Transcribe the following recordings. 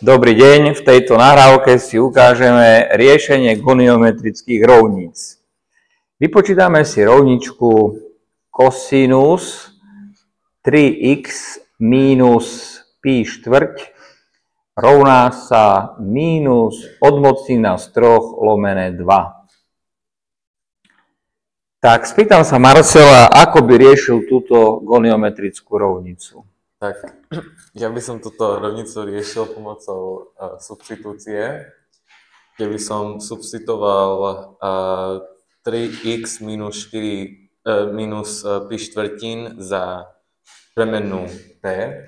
Dobrý deň, v tejto nahrávke si ukážeme riešenie goniometrických rovníc. Vypočítame si rovničku kosinus 3x minus pi štvrť rovná sa minus odmocnina z 3 lomené 2. Tak, spýtam sa Marcela, ako by riešil túto goniometrickú rovnicu. Tak, ja by som túto rovnicu riešil pomocou substitúcie, kde by som substituoval 3x minus 4 minus pi štvrtín za premennú t.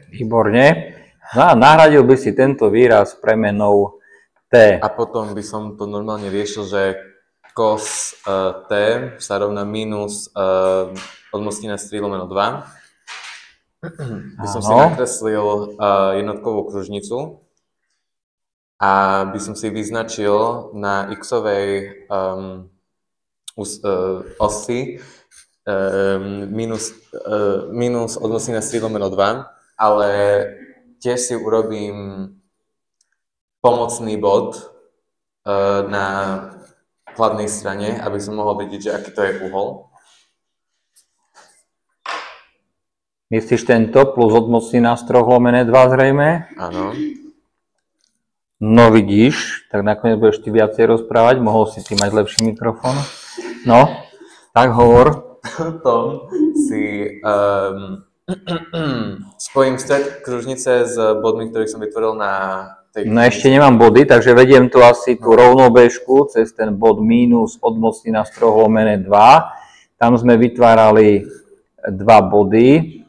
Výborne. No a nahradil by si tento výraz premennou t. A potom by som to normálne riešil, že cos t sa rovná minus odmocnina z 3 lomeno 2. By som si nakreslil jednotkovú kružnicu a by som si vyznačil na x-ovej osi minus odmocnina z 3 lomeno 2, ale tiež si urobím pomocný bod na kladnej strane, aby som mohol vidieť, že aký to je uhol. Myslíš tento plus odmocnina z 3 lomené 2 zrejme? Áno. No vidíš, tak nakoniec budeš ty viacej rozprávať, mohol si ty mať lepší mikrofón. No, tak hovor. Potom si spojím stred kružnice s bodmi, ktorých som vytvoril na tej kružnici. No ešte nemám body, takže vediem tu asi tú rovnobežku cez ten bod minus odmocnina z 3 lomené 2. Tam sme vytvárali dva body.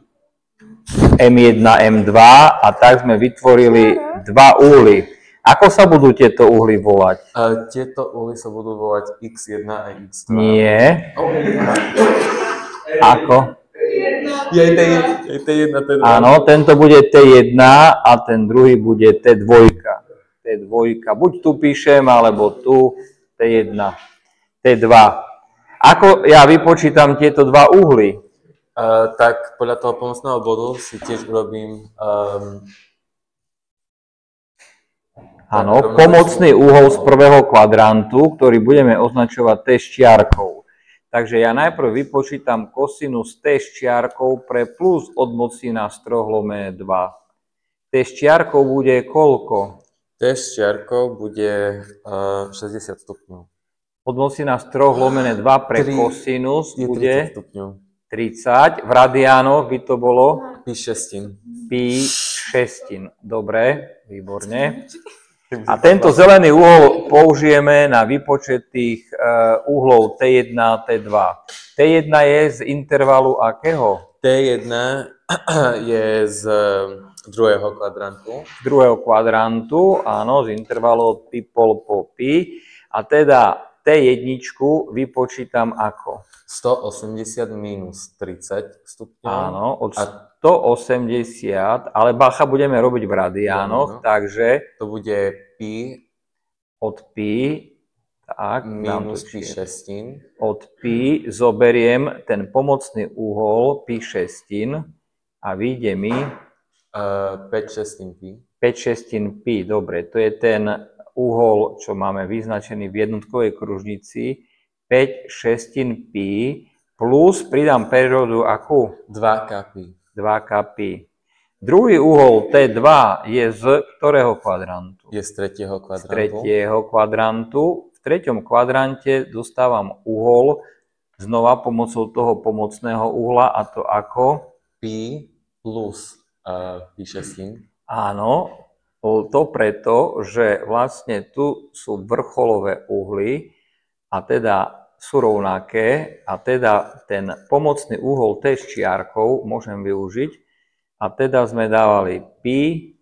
M1, M2 a tak sme vytvorili dva uhly. Ako sa budú tieto uhly volať? Tieto uhly sa budú volať x1 a x2. Nie. Ako? Je T1, T2. Áno, tento bude T1 a ten druhý bude T2. T2. Buď tu píšem, alebo tu T1, T2. Ako ja vypočítam tieto dva uhly? Tak podľa toho pomocného bodu si tiež urobím pomocný uhol z prvého kvadrantu, ktorý budeme označovať T s čiarkou. Takže ja najprv vypočítam kosinus T s čiarkou pre plus odmocnina z 3 lomené 2. T s čiarkou bude koľko? T s čiarkou bude 60 stupňov. Odmocnina z 3 lomené 2 pre kosinus bude 30 stupňov. 30, v radiánoch by to bolo? Pi šestín. Pi šestín. Dobre, výborne. A tento zelený uhol použijeme na výpočet tých uhlov T1 a T2. T1 je z intervalu akého? T1 je z druhého kvadrantu. Z druhého kvadrantu, áno, z intervalu od pi pol po pi. A teda T1 vypočítam ako? 180 minus 30 stupňov. Áno, od 180, ale bacha budeme robiť v radiánoch, takže to bude pi od pi, tak, minus pi šestín. Od pi zoberiem ten pomocný uhol pi šestín a vyjde mi 5 šestín pi. 5 šestín pi, dobre, to je ten uhol, čo máme vyznačený v jednotkovej kružnici, 5 šestín pi plus pridám periódu akú? 2k pi. 2k pi. Druhý uhol T2 je z ktorého kvadrantu? Je z tretieho kvadrantu. Z tretieho kvadrantu. V treťom kvadrante dostávam uhol znova pomocou toho pomocného uhla a to ako? Pi plus pi šestín. Áno, to preto, že vlastne tu sú vrcholové uhly a teda sú rovnaké a teda ten pomocný uhol T s čiarkou môžem využiť a teda sme dávali pi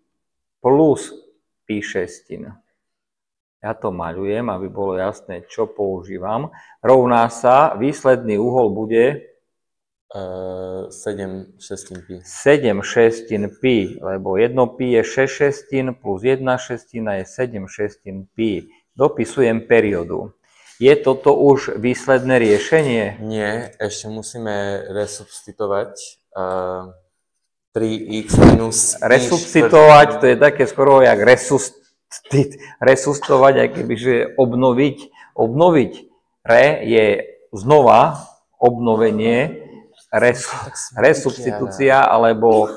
plus pi šestín. Ja to maľujem, aby bolo jasné, čo používam. Rovná sa, výsledný uhol bude 7 šestín pi. 7 šestín pi, lebo 1 pi je 6 šestín plus 1 šestina je 7 šestín pi. Dopisujem periódu. Je toto už výsledné riešenie? Nie, ešte musíme resubstitovať 3x minus resubstitovať, to je také skoro jak resustovať, aj kebyže obnoviť. Obnoviť. Re je znova obnovenie, resubstitúcia alebo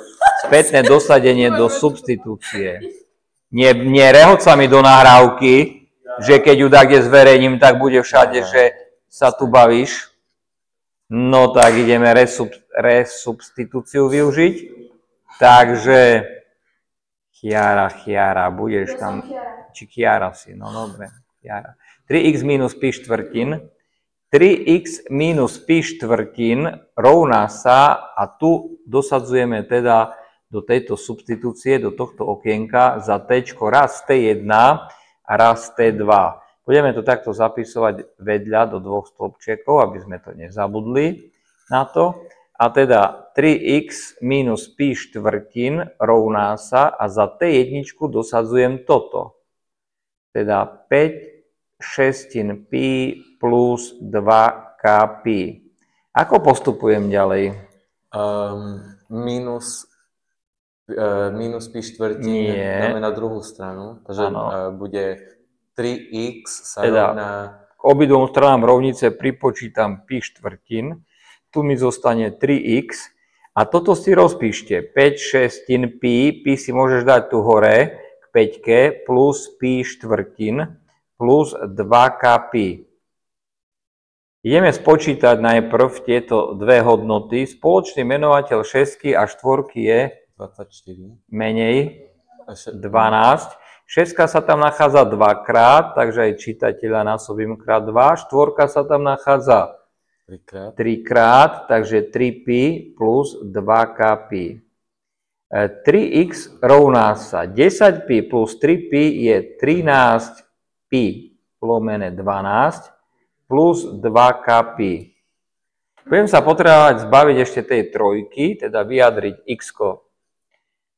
spätné dosadenie do substitúcie. Nie rehoď do nahrávky, že keď ju kde zverejním, tak bude všade, že sa tu bavíš. No tak ideme resubstitúciu využiť. Takže Chiara, budeš tam, či Chiara si, no dobre, Chiara. 3x minus pi štvrtín. 3x minus pi štvrtín rovná sa, a tu dosadzujeme teda do tejto substitúcie, do tohto okienka za t raz t1 a raz t2. Budeme to takto zapisovať vedľa do dvoch stĺpčekov, aby sme to nezabudli na to. A teda 3x minus pi štvrtín rovná sa a za t1 dosadzujem toto. Teda 5 šestín pi plus 2k pi. Ako postupujem ďalej? Minus pi štvrtín dáme na druhú stranu. Takže bude 3x sa rovná... K obidvom stranám rovnice pripočítam pi štvrtín. Tu mi zostane 3x a toto si rozpíšte. 5 šestín pi si môžeš dať tu hore k 5 plus pi štvrtín plus 2k pi. Ideme spočítať najprv tieto dve hodnoty. Spoločný menovateľ 6 a 4 je 24. Menej 12. 6 sa tam nachádza 2 krát, takže aj čitateľa násobím krát 2. 4 sa tam nachádza 3 krát, takže 3pi plus 2k pi. 3x rovná sa 10pi plus 3pi je 13pi lomené 12 plus 2k pi. Budem sa potrebovať zbaviť ešte tej trojky, teda vyjadriť x-ko.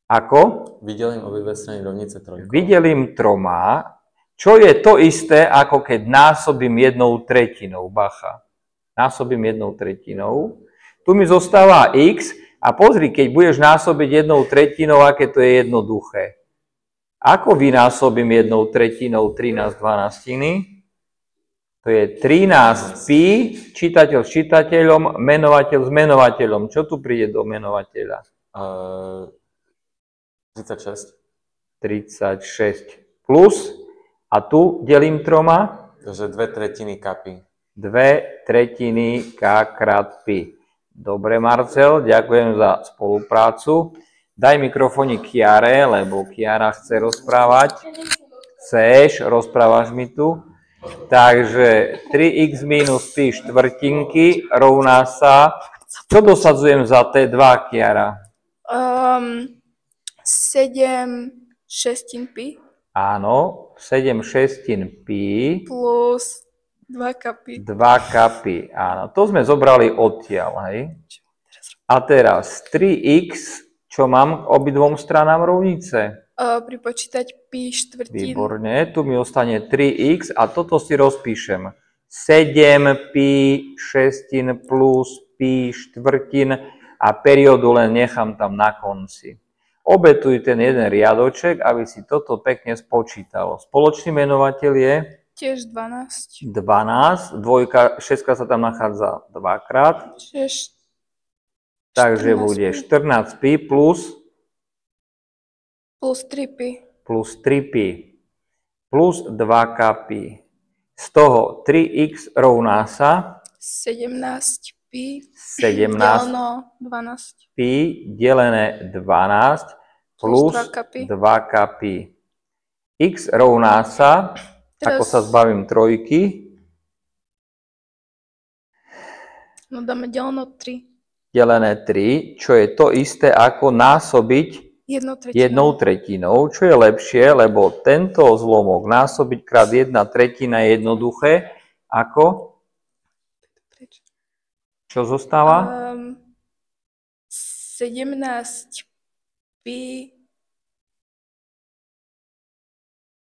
Ako? Vydelím obidve strany rovnice trojkou. Vydelím troma, čo je to isté, ako keď násobím 1/3. Bacha. Násobím 1/3. Tu mi zostáva x a pozri, keď budeš násobiť 1/3, aké to je jednoduché. Ako vynásobím 1/3 13/12? To je 13pi, čitateľ s čitateľom, menovateľ s menovateľom. Čo tu príde do menovateľa? 36. 36 plus. A tu delím troma? Takže 2/3 kapy. 2/3 k krát pi. Dobre, Marcel, ďakujem za spoluprácu. Daj mikrofónik Chiare, lebo Chiara chce rozprávať. Chceš, rozprávaš mi tu. Takže 3x minus pi štvrtinky rovná sa... Čo dosadzujem za t2, Chiara? 7 šestín pi. Áno, 7 šestín pi. Plus 2k pi. 2k pi, áno. To sme zobrali odtiaľ, hej. A teraz 3x, čo mám k obidvom stranám rovnice? Pripočítať pi štvrtín. Výborne, tu mi ostane 3x a toto si rozpíšem. 7 pi šestín plus pi štvrtín a periódu len nechám tam na konci. Obetuj ten jeden riadoček, aby si toto pekne spočítalo. Spoločný menovateľ je? Tiež 12. 12, 6 sa tam nachádza 2 krát. Takže bude 14 pi plus 3 pi. Plus 3 pi. Plus 2k pi. Z toho 3x rovná sa 17 pi. 17 12. pi delené 12 plus 2k pi. X rovná sa, ako sa zbavím trojky. No dáme deleno 3. Delené 3, čo je to isté ako násobiť 1/3. Čo je lepšie, lebo tento zlomok násobiť krát 1/3 je jednoduché. Ako? Čo zostáva? 17 pi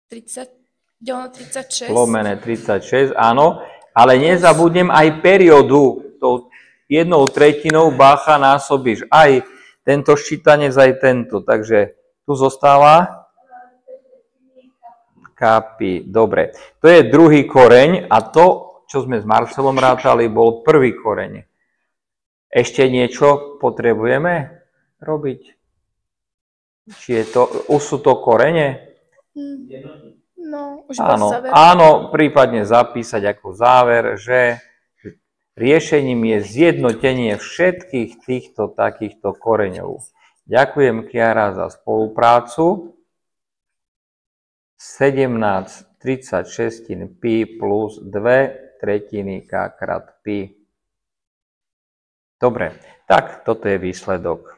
36. Lomené 36, áno. Ale nezabudnem aj periódu. Tou 1/3 bacha násobíš aj tento ščítanec aj tento. Takže tu zostáva pi. Dobre. To je druhý koreň a to, čo sme s Marcelom rátali, bol prvý koreň. Ešte niečo potrebujeme robiť? Či je to, už sú to korene? No, už Áno, záver. áno, prípadne zapísať ako záver, že riešením je zjednotenie všetkých týchto takýchto koreňov. Ďakujem, Kiara, za spoluprácu. 17/36 pi plus 2/3 k krát pi. Dobre, tak toto je výsledok.